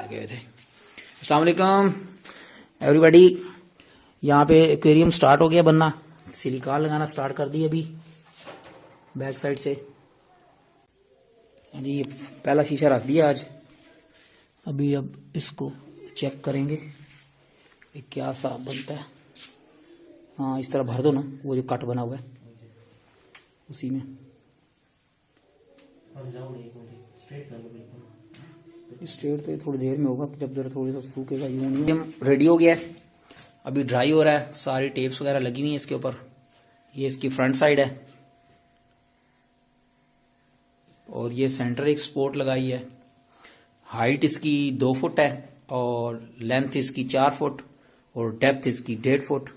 लगे हुए थे। अस्सलाम वालेकुम एवरीबॉडी। यहाँ पे एक्वेरियम स्टार्ट हो गया बनना, सिलिकॉन लगाना स्टार्ट कर दी अभी बैक साइड से जी। पहला शीशा रख दिया आज, अभी अब इसको चेक करेंगे कि क्या साफ बनता है। हाँ इस तरह भर दो ना, वो जो कट बना हुआ है उसी में। स्ट्रेट तो थोड़ी देर में होगा, जब जरा थोड़ी सा सूखेगा। यूनियम रेडी हो गया है, अभी ड्राई हो रहा है। सारी टेप्स वगैरह लगी हुई है इसके ऊपर। ये इसकी फ्रंट साइड है और ये सेंटर एक स्पोर्ट लगाई है। हाइट इसकी 2 फुट है और लेंथ इसकी 4 फुट और डेप्थ इसकी 1.5 फुट।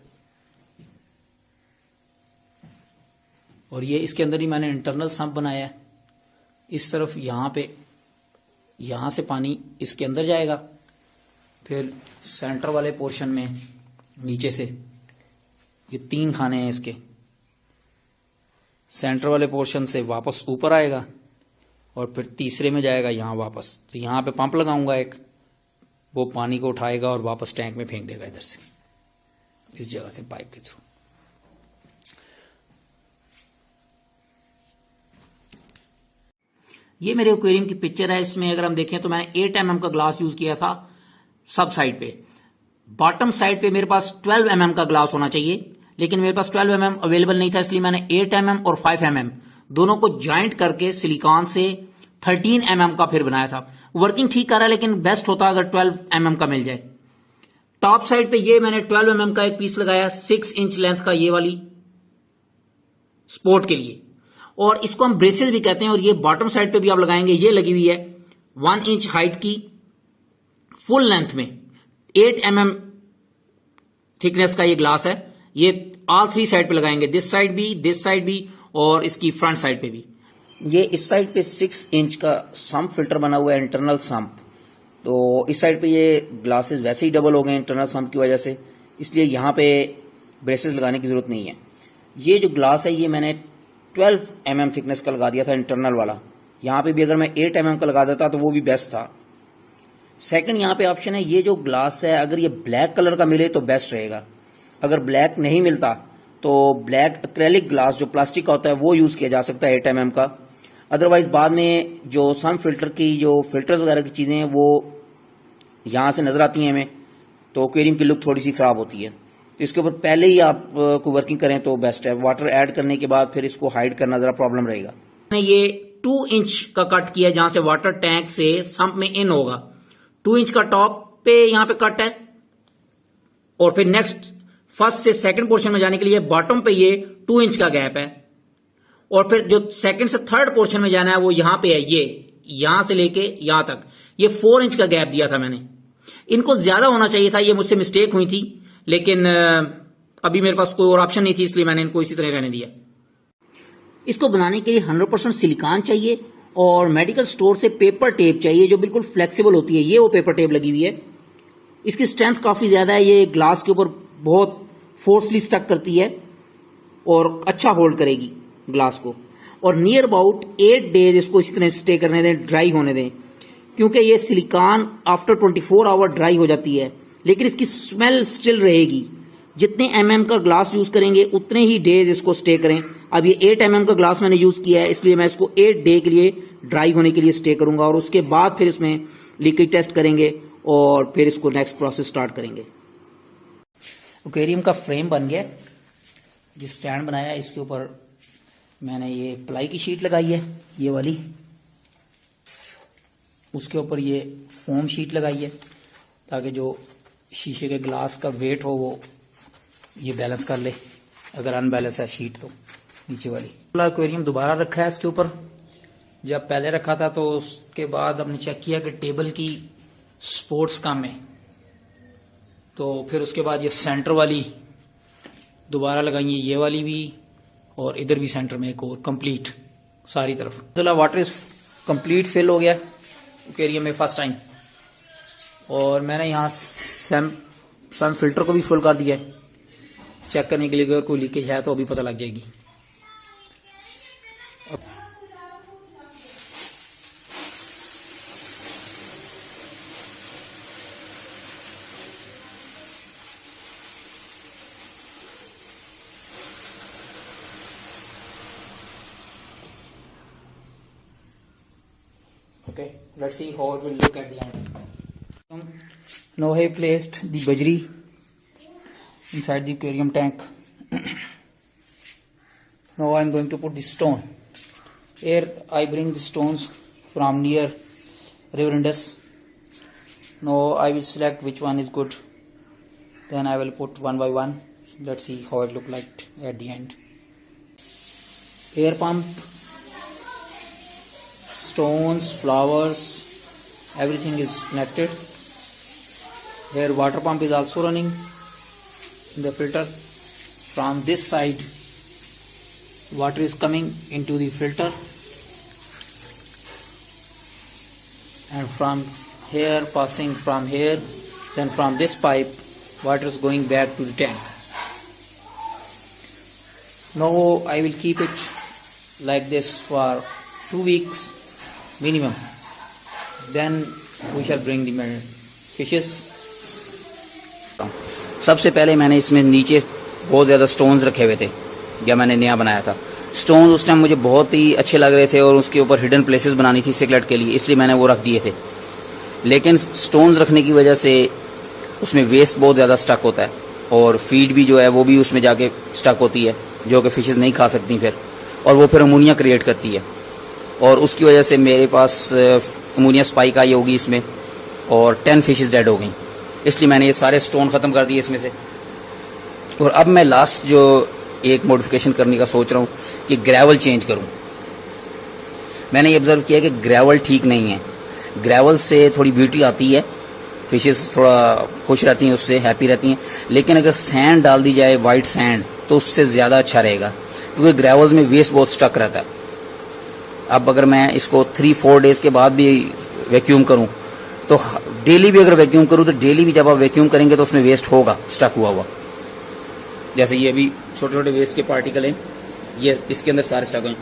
और ये इसके अंदर ही मैंने इंटरनल सम्प बनाया है। इस तरफ यहां से पानी इसके अंदर जाएगा, फिर सेंटर वाले पोर्शन में नीचे से ये 3 खाने हैं इसके, सेंटर वाले पोर्शन से वापस ऊपर आएगा और फिर तीसरे में जाएगा यहां वापस। तो यहां पे पंप लगाऊंगा एक, वो पानी को उठाएगा और वापस टैंक में फेंक देगा इधर से, इस जगह से पाइप के थ्रू। ये मेरे एक्वेरियम की पिक्चर है। इसमें अगर हम देखें तो मैंने 8 mm का ग्लास यूज किया था सब साइड पे। बॉटम साइड पे मेरे पास 12 mm का ग्लास होना चाहिए, लेकिन मेरे पास 12 mm अवेलेबल नहीं था, इसलिए मैंने 8 mm और 5 mm दोनों को ज्वाइंट करके सिलिकॉन से 13 mm का फिर बनाया था। वर्किंग ठीक कर रहा है, लेकिन बेस्ट होता अगर 12 mm का मिल जाए। टॉप साइड पे ये मैंने 12 mm का एक पीस लगाया, 6 इंच लेंथ का, ये वाली स्पोर्ट के लिए, और इसको हम ब्रेसेस भी कहते हैं। और ये बॉटम साइड पे भी आप लगाएंगे, ये लगी हुई है 1 इंच हाइट की फुल लेंथ में 8 mm थिकनेस का ये ग्लास है। ये ऑल 3 साइड पे लगाएंगे, दिस साइड भी और इसकी फ्रंट साइड पे भी। ये इस साइड पे 6 इंच का सम्प फिल्टर बना हुआ है, इंटरनल सम्प। तो इस साइड पे ये ग्लासेस वैसे ही डबल हो गए इंटरनल सम्प की वजह से, इसलिए यहां पे ब्रेसेस लगाने की जरूरत नहीं है। ये जो ग्लास है ये मैंने 12 mm थिकनेस का लगा दिया था इंटरनल वाला। यहां पे भी अगर मैं 8 mm का लगा देता तो वो भी बेस्ट था। सेकंड यहां पे ऑप्शन है, ये जो ग्लास है अगर ये ब्लैक कलर का मिले तो बेस्ट रहेगा। अगर ब्लैक नहीं मिलता तो ब्लैक एक्रेलिक ग्लास जो प्लास्टिक का होता है वो यूज किया जा सकता है 8 mm का। अदरवाइज बाद में जो सम फिल्टर की जो फिल्टर्स वगैरह की चीजें हैं वो यहां से नजर आती हैं हमें, तो एक्वेरियम की लुक थोड़ी सी खराब होती है। तो इसके ऊपर पहले ही आप को वर्किंग करें तो बेस्ट है। वाटर ऐड करने के बाद फिर इसको हाइड करना जरा प्रॉब्लम रहेगा। मैंने ये 2 इंच का कट किया जहां से वाटर टैंक से सम्प में इन होगा। 2 इंच का टॉप पे यहां पे कट है और फिर नेक्स्ट फर्स्ट से सेकंड पोर्शन में जाने के लिए बॉटम पे ये 2 इंच का गैप है, और फिर जो सेकंड से थर्ड पोर्शन में जाना है वो यहां पे है, ये यहां से लेके यहां तक ये 4 इंच का गैप दिया था मैंने। इनको ज्यादा होना चाहिए था, ये मुझसे मिस्टेक हुई थी, लेकिन अभी मेरे पास कोई और ऑप्शन नहीं थी, इसलिए मैंने इनको इसी तरह रहने दिया। इसको बनाने के लिए 100% सिलिकॉन चाहिए और मेडिकल स्टोर से पेपर टेप चाहिए जो बिल्कुल फ्लेक्सिबल होती है। ये वो पेपर टेप लगी हुई है, इसकी स्ट्रेंथ काफी ज्यादा है, ये ग्लास के ऊपर बहुत फोर्सली स्टक करती है और अच्छा होल्ड करेगी ग्लास को। और नियर अबाउट 8 डेज इसको इसी तरह स्टे करने दें, ड्राई होने दें, क्योंकि ये सिलिकॉन आफ्टर 24 आवर ड्राई हो जाती है, लेकिन इसकी स्मेल स्टिल रहेगी। जितने mm का ग्लास यूज करेंगे उतने ही डेज इसको स्टे करें। अब ये 8 mm का ग्लास मैंने यूज किया है, इसलिए मैं इसको 8 डे के लिए ड्राई होने के लिए स्टे करूंगा और उसके बाद फिर इसमें लीकेज टेस्ट करेंगे और फिर इसको नेक्स्ट प्रोसेस स्टार्ट करेंगे। एक्वेरियम का फ्रेम बन गया, जिस स्टैंड बनाया इसके ऊपर मैंने ये प्लाई की शीट लगाई है, ये वाली, उसके ऊपर ये फोम शीट लगाई है ताकि जो शीशे के ग्लास का वेट हो वो ये बैलेंस कर ले, अगर अनबैलेंस है शीट तो नीचे वाली। एक्वेरियम दोबारा रखा है इसके ऊपर, जब पहले रखा था तो उसके बाद हमने चेक किया कि टेबल की स्पोर्ट्स कम है, तो फिर उसके बाद ये सेंटर वाली दोबारा लगाई, ये वाली भी, और इधर भी सेंटर में एक और कंप्लीट सारी तरफ। तो वाटर इज कंप्लीट फिल हो गया एक्वेरियम में फर्स्ट टाइम, और मैंने यहाँ सन फिल्टर को भी फुल कर दिया है चेक करने के लिए, अगर कोई लीकेज है तो अभी पता लग जाएगी। Let's see how it will look at the end. Now I placed the bajri inside the aquarium tank. Now I am going to put the stone. Here I bring the stones from near River Indus. Now I will select which one is good. Then I will put one by one. Let's see how it look like at the end. Air pump, stones, flowers, everything is connected. Here water pump is also running in the filter. From this side water is coming into the filter, and from here passing from here, then from this pipe water is going back to the tank. Now I will keep it like this for 2 weeks minimum. Then we shall bring the fishes. सबसे पहले मैंने इसमें नीचे बहुत ज़्यादा stones रखे हुए थे जब मैंने नया बनाया था. स्टोन्स उस टाइम मुझे बहुत ही अच्छे लग रहे थे और उसके ऊपर हिडन प्लेसेस बनानी थी सिकलेट के लिए, इसलिए मैंने वो रख दिए थे. लेकिन स्टोन्स रखने की वजह से उसमें वेस्ट बहुत ज़्यादा स्टक होता है और फीड भी जो है वो भी उसमें जाके स्टक होती है जो कि फिशेस नहीं खा सकती फिर, और वो फिर अमोनिया क्रिएट करती है और उसकी वजह से मेरे पास अमोनिया स्पाइक आई होगी इसमें और 10 फिशेस डेड हो गई. इसलिए मैंने ये सारे स्टोन खत्म कर दिए इसमें से. और अब मैं लास्ट जो एक मॉडिफिकेशन करने का सोच रहा हूँ कि ग्रेवल चेंज करूँ. मैंने ये ऑब्जर्व किया कि ग्रेवल ठीक नहीं है. ग्रेवल से थोड़ी ब्यूटी आती है, फिशेस थोड़ा खुश रहती हैं, उससे हैप्पी रहती हैं, लेकिन अगर सैंड डाल दी जाए, वाइट सैंड, तो उससे ज़्यादा अच्छा रहेगा क्योंकि ग्रेवल्स में वेस्ट बहुत स्टक रहता है. अब अगर मैं इसको 3-4 डेज के बाद भी वैक्यूम करूं तो डेली भी अगर वैक्यूम करूं तो डेली भी जब आप वैक्यूम करेंगे तो उसमें वेस्ट होगा स्टक हुआ. जैसे ये भी छोटे छोटे वेस्ट के पार्टिकल हैं, ये इसके अंदर सारे स्टक हैं.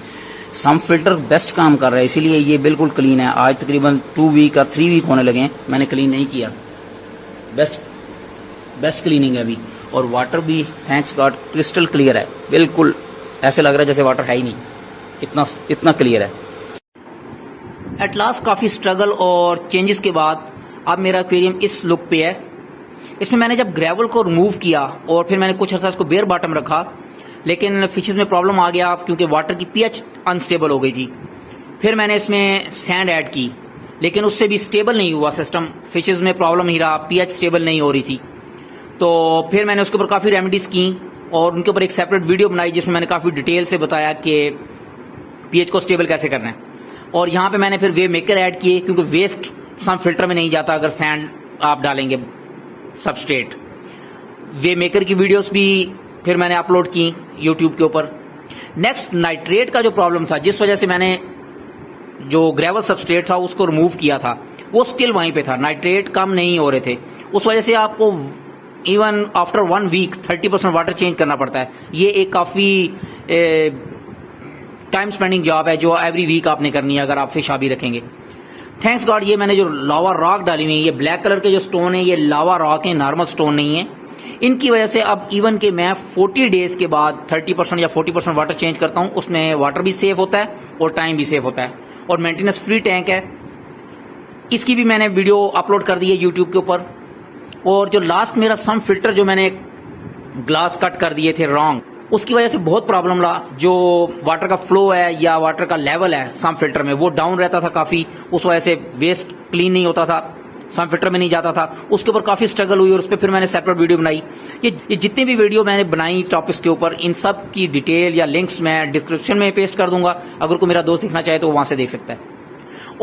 सम फिल्टर बेस्ट काम कर रहा है, इसीलिए ये बिल्कुल क्लीन है. आज तकरीबन 2 वीक या 3 वीक होने लगे हैं, मैंने क्लीन नहीं किया. बेस्ट क्लीनिंग है अभी. और वाटर भी थैंक्स गॉड क्रिस्टल क्लियर है, बिल्कुल ऐसे लग रहा है जैसे वाटर है ही नहीं, इतना क्लियर है. एट लास्ट काफी स्ट्रगल और चेंजेस के बाद अब मेरा एक्वेरियम इस लुक पे है. इसमें मैंने जब ग्रेवल को रिमूव किया और फिर मैंने कुछ अर्सा इसको बेयर बॉटम रखा, लेकिन फिशेस में प्रॉब्लम आ गया क्योंकि वाटर की पीएच अनस्टेबल हो गई थी. फिर मैंने इसमें सैंड ऐड की, लेकिन उससे भी स्टेबल नहीं हुआ सिस्टम. फिशेस में प्रॉब्लम ही रहा, पीएच स्टेबल नहीं हो रही थी. तो फिर मैंने उसके ऊपर काफी रेमेडीज की और उनके ऊपर एक सेपरेट वीडियो बनाई जिसमें मैंने काफी डिटेल से बताया कि पीएच को स्टेबल कैसे करना है. और यहाँ पे मैंने फिर वेव मेकर ऐड किए क्योंकि वेस्ट सम फिल्टर में नहीं जाता अगर सैंड आप डालेंगे सबस्ट्रेट. वेव मेकर की वीडियोस भी फिर मैंने अपलोड की यूट्यूब के ऊपर. नेक्स्ट, नाइट्रेट का जो प्रॉब्लम था, जिस वजह से मैंने जो ग्रेवल सबस्ट्रेट था उसको रिमूव किया था, वो स्टिल वहीं पे था. नाइट्रेट कम नहीं हो रहे थे, उस वजह से आपको even after 1 week 30% water change करना पड़ता है. ये एक काफी टाइम स्पेंडिंग जॉब है जो एवरी वीक आपने करनी है अगर आप फिश हॉबी रखेंगे. थैंक्स गॉड ये मैंने जो लावा रॉक डाली हुई है, ये ब्लैक कलर के जो स्टोन है ये लावा रॉक है, नॉर्मल स्टोन नहीं है. इनकी वजह से अब इवन के मैं 40 डेज के बाद 30% या 40% वाटर चेंज करता हूं. उसमें वाटर भी सेफ होता है और टाइम भी सेफ होता है और मेंटेनेंस फ्री टैंक है. इसकी भी मैंने वीडियो अपलोड कर दी है यूट्यूब के ऊपर. और जो लास्ट मेरा सम फिल्टर जो मैंने ग्लास कट कर दिए थे रॉन्ग, उसकी वजह से बहुत प्रॉब्लम रहा. जो वाटर का फ्लो है या वाटर का लेवल है सम फिल्टर में वो डाउन रहता था काफी, उस वजह से वेस्ट क्लीन नहीं होता था, सम फिल्टर में नहीं जाता था. उसके ऊपर काफी स्ट्रगल हुई और उस पर फिर मैंने सेपरेट वीडियो बनाई. ये जितनी भी वीडियो मैंने बनाई टॉपिक्स के ऊपर, इन सब की डिटेल या लिंक्स मैं डिस्क्रिप्शन में पेस्ट कर दूंगा. अगर कोई मेरा दोस्त देखना चाहे तो वहां से देख सकता है.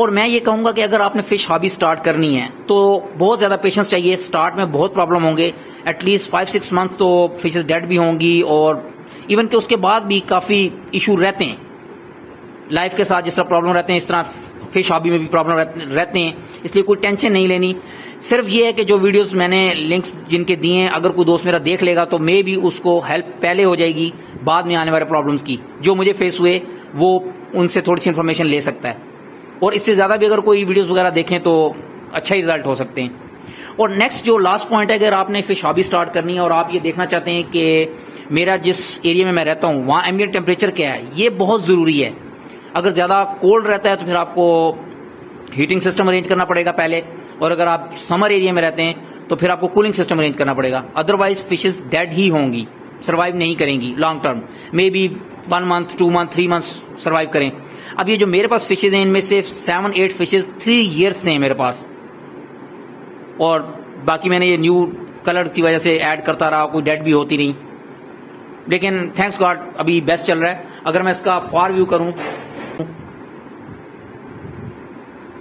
और मैं ये कहूंगा कि अगर आपने फिश हॉबी स्टार्ट करनी है तो बहुत ज्यादा पेशेंस चाहिए. स्टार्ट में बहुत प्रॉब्लम होंगे, एटलीस्ट 5-6 मंथ तो फिशेस डेड भी होंगी और इवन के उसके बाद भी काफी इशू रहते हैं लाइफ के साथ. जिस तरह प्रॉब्लम रहते हैं इस तरह फिश हॉबी में भी प्रॉब्लम रहते हैं, इसलिए कोई टेंशन नहीं लेनी. सिर्फ ये है कि जो वीडियोस मैंने लिंक्स जिनके दिए हैं, अगर कोई दोस्त मेरा देख लेगा तो मे भी उसको हेल्प पहले हो जाएगी बाद में आने वाले प्रॉब्लम्स की. जो मुझे फेस हुए वो उनसे थोड़ी सी इन्फॉर्मेशन ले सकता है और इससे ज्यादा भी अगर कोई वीडियोस वगैरह देखें तो अच्छा ही रिजल्ट हो सकते हैं. और नेक्स्ट जो लास्ट पॉइंट है, अगर आपने फिश हॉबी स्टार्ट करनी है और आप ये देखना चाहते हैं कि मेरा जिस एरिया में मैं रहता हूँ वहाँ एम्बिएंट टेम्परेचर क्या है, ये बहुत जरूरी है. अगर ज्यादा कोल्ड रहता है तो फिर आपको हीटिंग सिस्टम अरेंज करना पड़ेगा पहले, और अगर आप समर एरिया में रहते हैं तो फिर आपको कूलिंग सिस्टम अरेंज करना पड़ेगा, अदरवाइज फिशेस डेड ही होंगी, सर्वाइव नहीं करेंगी long term, may be 1 month 2 month 3 month survive करें। अब ये जो मेरे पास फिशेज हैं इनमें से 7-8 फिशेज 3 ईयर्स से हैं मेरे पास, और बाकी मैंने ये न्यू कलर की वजह से ऐड करता रहा, कोई डेड भी होती नहीं, लेकिन थैंक्स गॉड अभी बेस्ट चल रहा है। अगर मैं इसका फार व्यू करूं,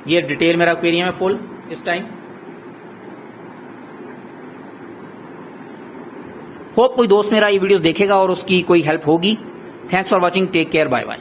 ये डिटेल मेरा एक्वेरियम है फुल इस टाइम। होप कोई दोस्त मेरा ये वीडियोस देखेगा और उसकी कोई हेल्प होगी। Thanks for watching, take care, bye bye.